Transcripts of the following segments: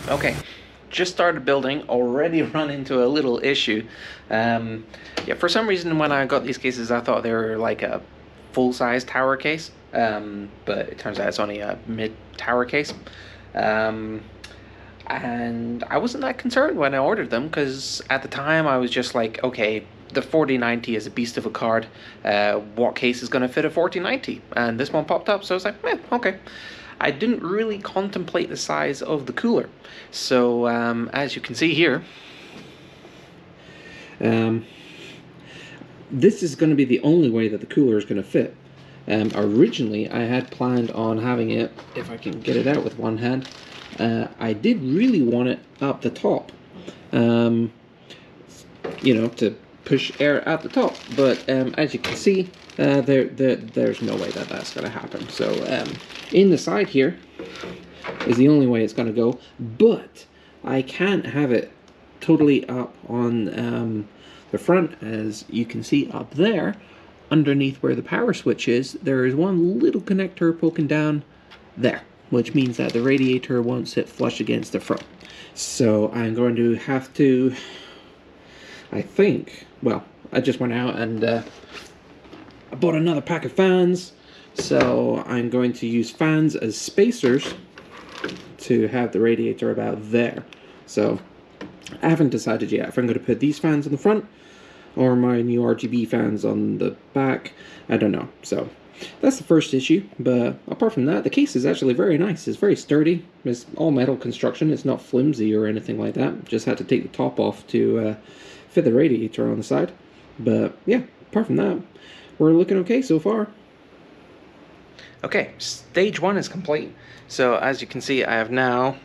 Okay, just started building, already run into a little issue. Yeah, for some reason when I got these cases I thought they were like a full-size tower case, but it turns out it's only a mid-tower case. And I wasn't that concerned when I ordered them, because at the time I was just like, okay, the 4090 is a beast of a card. What case is going to fit a 4090? And this one popped up, so I was like, okay. I didn't really contemplate the size of the cooler. So as you can see here, this is going to be the only way that the cooler is going to fit. Originally I had planned on having it, if I can get it out with one hand, I did really want it up the top, you know, to push air out the top, but as you can see, there's no way that that's going to happen. So in the side here is the only way it's going to go, but I can't have it totally up on the front. As you can see up there, underneath where the power switch is, there is one little connector poking down there, which means that the radiator won't sit flush against the front. So I'm going to have to, I think, well, I just went out and I bought another pack of fans, so I'm going to use fans as spacers to have the radiator about there. So I haven't decided yet if I'm going to put these fans on the front or my new RGB fans on the back. I don't know. So that's the first issue, but apart from that, the case is actually very nice. It's very sturdy. It's all metal construction. It's not flimsy or anything like that. Just had to take the top off to fit the radiator on the side. But yeah, apart from that, we're looking okay so far. Okay, stage one is complete. So as you can see, I have now,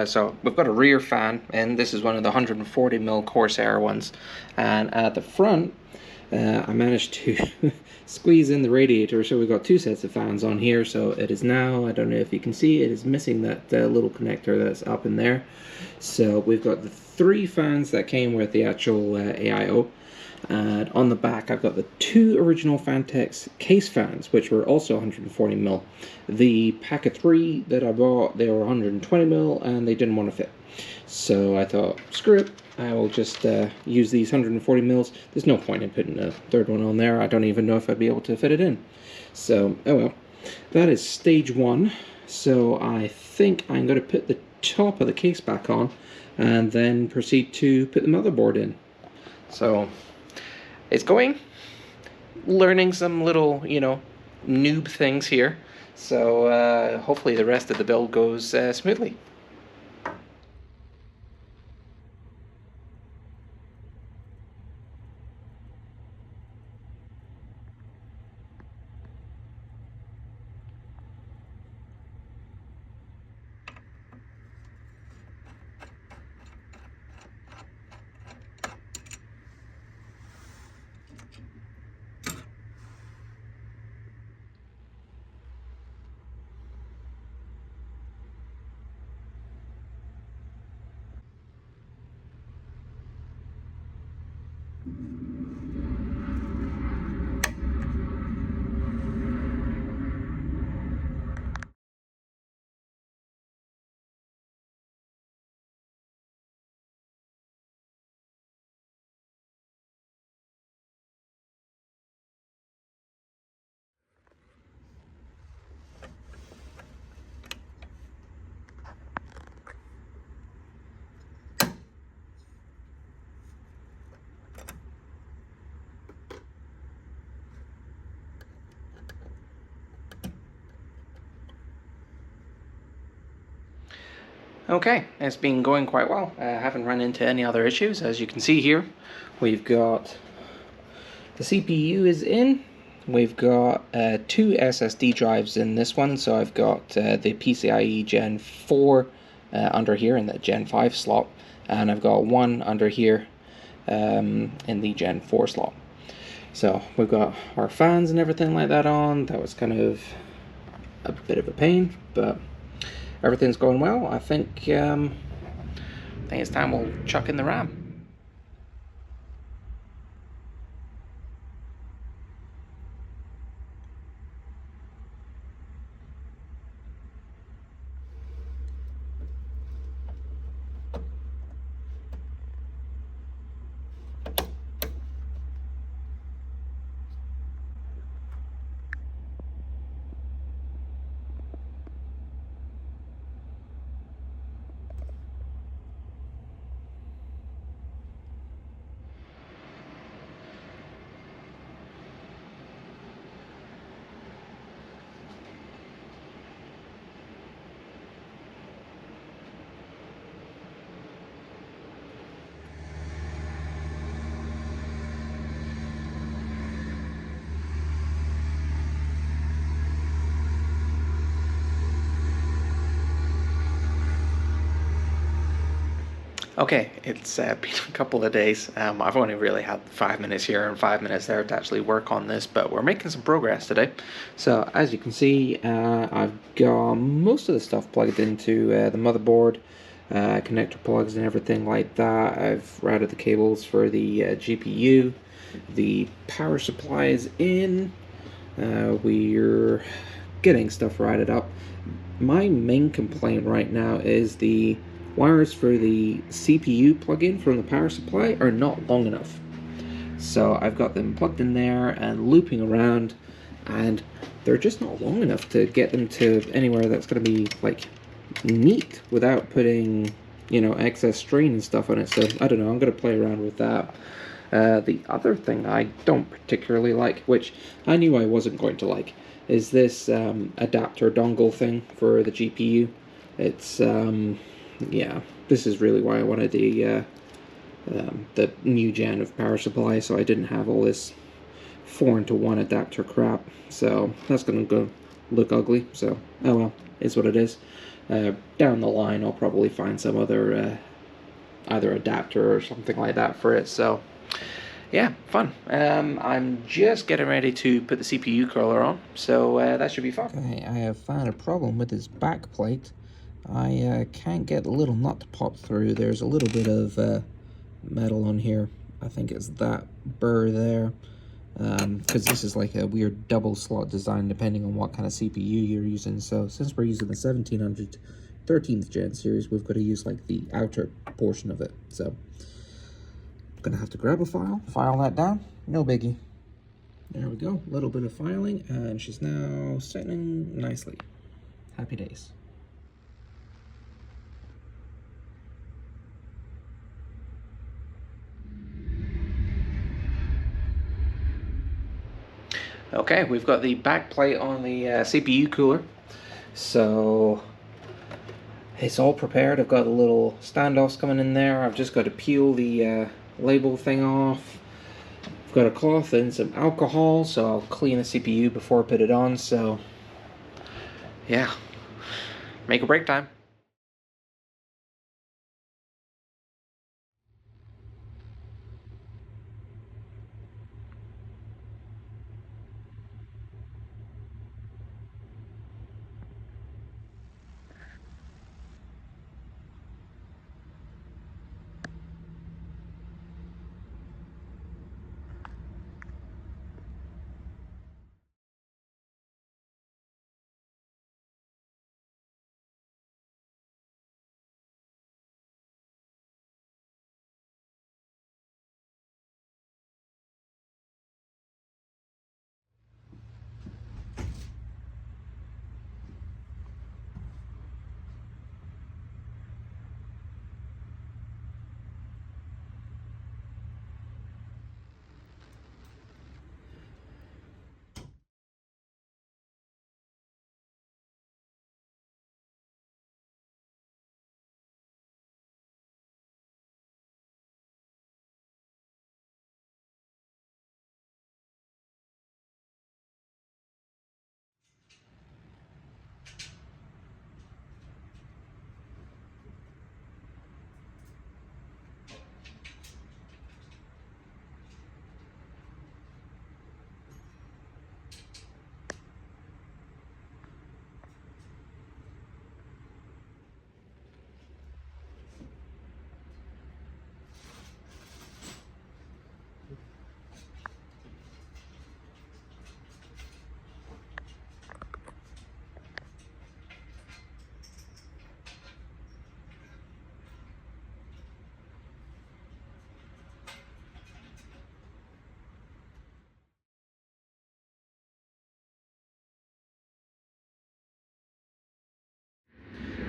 so we've got a rear fan, and this is one of the 140mm Corsair ones. And at the front, I managed to squeeze in the radiator, so we've got two sets of fans on here. So it is now, I don't know if you can see, it is missing that little connector that's up in there. So we've got the three fans that came with the actual AIO. And on the back I've got the two original Phanteks case fans, which were also 140mm. The pack of three that I bought, they were 120mm and they didn't want to fit. So I thought, screw it, I will just use these 140mm. There's no point in putting a third one on there. I don't even know if I'd be able to fit it in. So, oh well. That is stage one. So I think I'm going to put the top of the case back on and then proceed to put the motherboard in. So it's going, learning some little, you know, noob things here. So hopefully the rest of the build goes smoothly. Okay, it's been going quite well. I haven't run into any other issues. As you can see here, we've got the CPU is in. We've got two SSD drives in this one. So I've got the PCIe Gen 4 under here in the Gen 5 slot, and I've got one under here in the Gen 4 slot. So we've got our fans and everything like that on. That was kind of a bit of a pain, but everything's going well. I think I think it's time we'll chuck in the RAM. Okay, it's been a couple of days. I've only really had 5 minutes here and 5 minutes there to actually work on this, but we're making some progress today. So as you can see, I've got most of the stuff plugged into the motherboard, connector plugs and everything like that. I've routed the cables for the GPU. The power supply is in. We're getting stuff routed up. My main complaint right now is the wires for the CPU plug-in from the power supply are not long enough. So I've got them plugged in there and looping around, and they're just not long enough to get them to anywhere that's going to be like neat without putting, you know, excess strain and stuff on it. So I don't know, I'm going to play around with that. The other thing I don't particularly like, which I knew I wasn't going to like, is this adapter dongle thing for the GPU. It's yeah, this is really why I wanted the new gen of power supply, so I didn't have all this 4-into-1 adapter crap. So that's gonna go look ugly. So oh well, it's what it is. Down the line, I'll probably find some other either adapter or something like that for it. So yeah, fun. I'm just getting ready to put the CPU curler on, so that should be fun. Okay, I have found a problem with this back plate. I can't get the little nut to pop through. There's a little bit of metal on here. I think it's that burr there. Because this is like a weird double slot design depending on what kind of CPU you're using. So since we're using the 1700 13th gen series, we've got to use like the outer portion of it. So I'm gonna have to grab a file that down, no biggie. There we go, a little bit of filing, and she's now sitting nicely. Happy days. Okay, we've got the back plate on the CPU cooler, so it's all prepared. I've got the little standoffs coming in there. I've just got to peel the label thing off. I've got a cloth and some alcohol, so I'll clean the CPU before I put it on. So yeah, make or break time.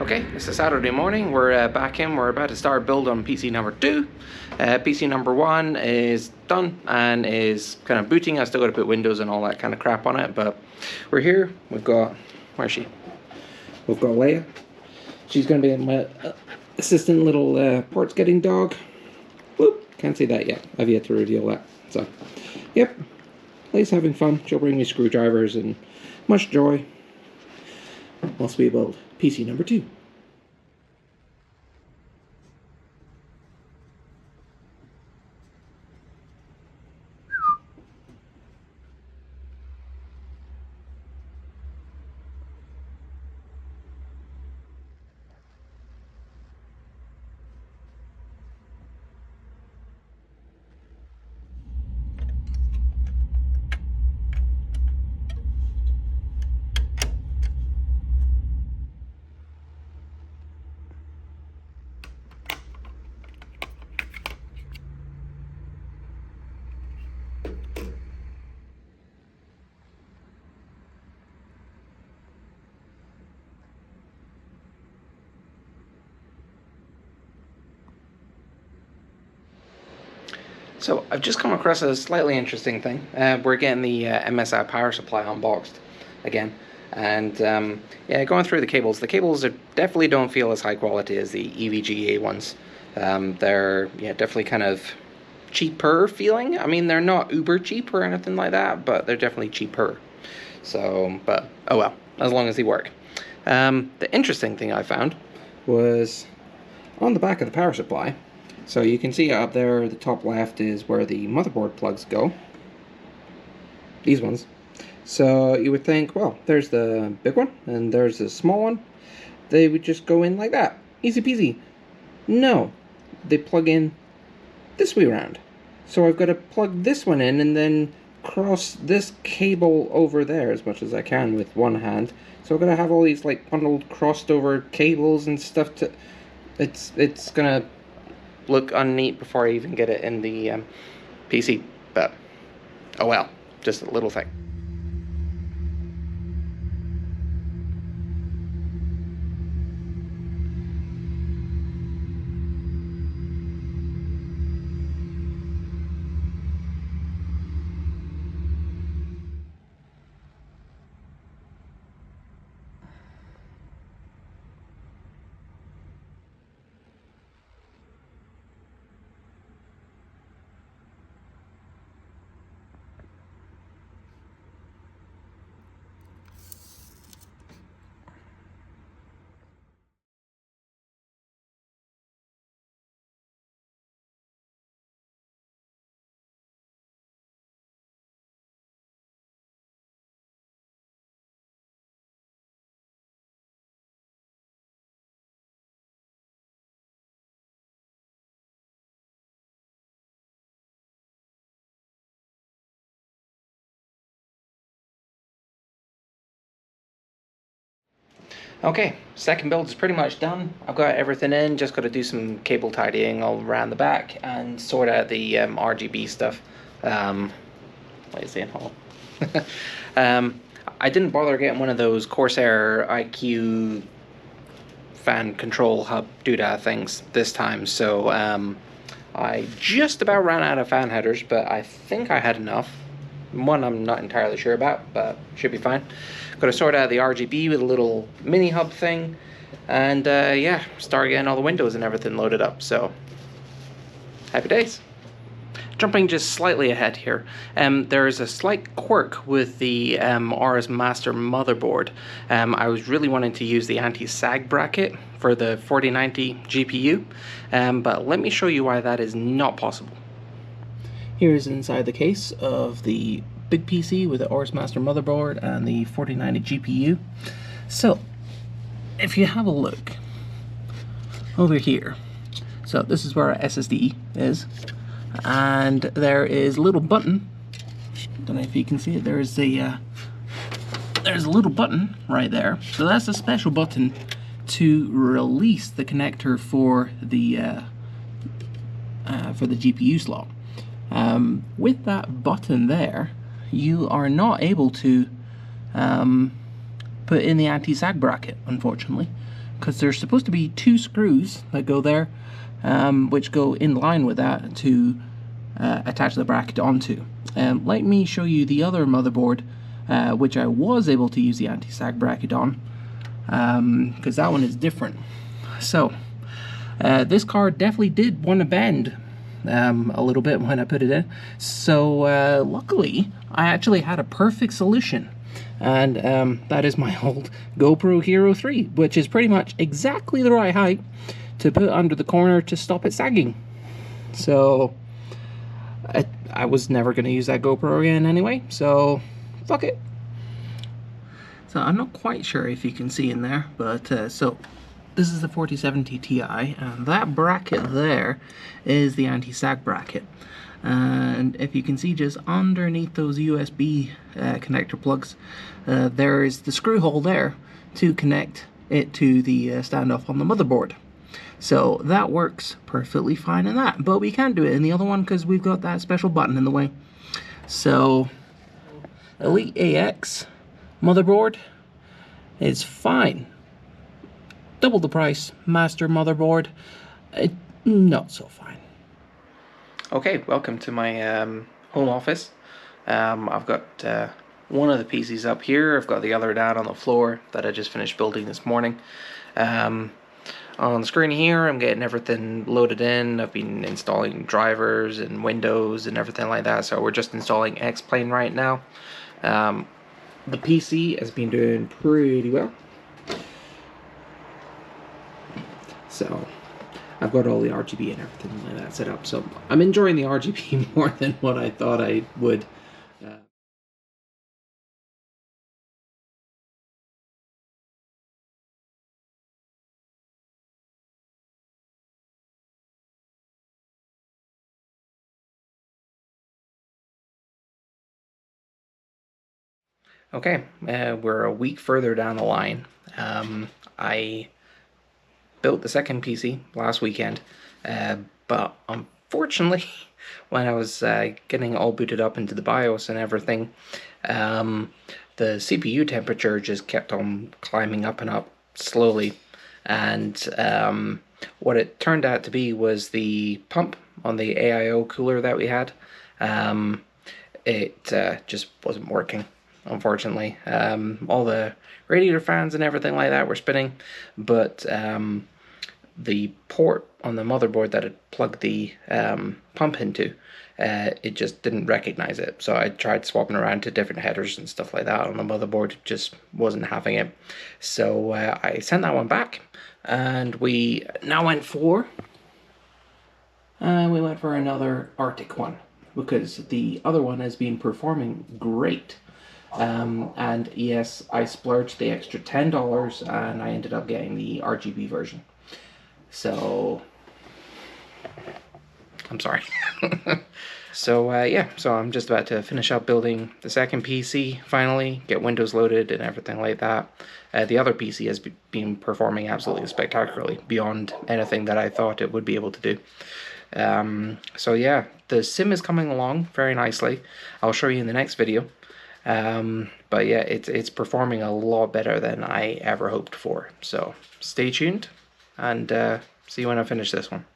Okay, it's a Saturday morning. We're back in. We're about to start build on PC number 2. PC number 1 is done and is kind of booting. I still got to put Windows and all that kind of crap on it, but we're here. We've got, where's she? We've got Leia. She's going to be my assistant little parts getting dog. Whoop, can't say that yet. I've yet to reveal that. So, yep, Leia's having fun. She'll bring me screwdrivers and much joy whilst we build PC number 2. So I've just come across a slightly interesting thing. We're getting the MSI power supply unboxed again, and yeah, going through the cables definitely don't feel as high quality as the EVGA ones. They're definitely kind of cheaper feeling. I mean, they're not uber cheap or anything like that, but they're definitely cheaper. So, but oh well, as long as they work. The interesting thing I found was on the back of the power supply. So you can see up there, the top left is where the motherboard plugs go. These ones. So you would think, well, there's the big one and there's the small one. They would just go in like that. Easy peasy. No. They plug in this way around. So I've got to plug this one in and then cross this cable over there as much as I can with one hand. So I've got to have all these like bundled crossed over cables and stuff to... It's gonna look unneat before I even get it in the PC, but oh well, just a little thing. Okay, second build is pretty much done. I've got everything in, just got to do some cable tidying all around the back and sort out the RGB stuff. What is it? I didn't bother getting one of those Corsair IQ fan control hub doodah things this time, so I just about ran out of fan headers, but I think I had enough. One I'm not entirely sure about, but should be fine. Got to sort out the RGB with a little mini hub thing, and yeah, start getting all the windows and everything loaded up. So happy days. Jumping just slightly ahead here, there's a slight quirk with the Aorus Master motherboard. I was really wanting to use the anti-sag bracket for the 4090 GPU, but let me show you why that is not possible. Here's inside the case of the big PC with the Aorus Master motherboard and the 4090 GPU. So, if you have a look over here, so this is where our SSD is, and there is a little button. Don't know if you can see it. There's a little button right there. So that's a special button to release the connector for the GPU slot. With that button there, you are not able to put in the anti-sag bracket, unfortunately, because there's supposed to be 2 screws that go there, which go in line with that to attach the bracket onto. Let me show you the other motherboard, which I was able to use the anti-sag bracket on, because that one is different. So this card definitely did want to bend a little bit when I put it in. So luckily I actually had a perfect solution, and that is my old GoPro Hero 3, which is pretty much exactly the right height to put under the corner to stop it sagging. So I was never going to use that GoPro again anyway, so fuck it. So I'm not quite sure if you can see in there, but so this is the 4070 Ti, and that bracket there is the anti-sag bracket. And if you can see just underneath those USB connector plugs, there is the screw hole there to connect it to the standoff on the motherboard. So that works perfectly fine in that, but we can't do it in the other one because we've got that special button in the way. So Elite AX motherboard is fine. Double the price. Master motherboard, not so fine. Okay, welcome to my home office. I've got one of the PCs up here. I've got the other down on the floor that I just finished building this morning. On the screen here, I'm getting everything loaded in. I've been installing drivers and Windows and everything like that, so we're just installing X-Plane right now. The PC has been doing pretty well. So I've got all the RGB and everything like that set up, so I'm enjoying the RGB more than what I thought I would. Okay, we're a week further down the line. I built the second PC last weekend, but unfortunately, when I was getting all booted up into the BIOS and everything, the CPU temperature just kept on climbing up and up slowly, and what it turned out to be was the pump on the AIO cooler that we had. It just wasn't working, unfortunately. All the radiator fans and everything like that were spinning, but the port on the motherboard that it plugged the pump into, it just didn't recognize it. So I tried swapping around to different headers and stuff like that on the motherboard. It just wasn't having it. So I sent that one back, and we now went for another Artic one, because the other one has been performing great. And yes, I splurged the extra $10 and I ended up getting the RGB version. So I'm sorry. So yeah, so I'm just about to finish up building the second PC finally, get Windows loaded and everything like that. The other PC has been performing absolutely spectacularly, beyond anything that I thought it would be able to do. So yeah, the sim is coming along very nicely. I'll show you in the next video. But yeah, it's performing a lot better than I ever hoped for. So stay tuned, and see you when I finish this one.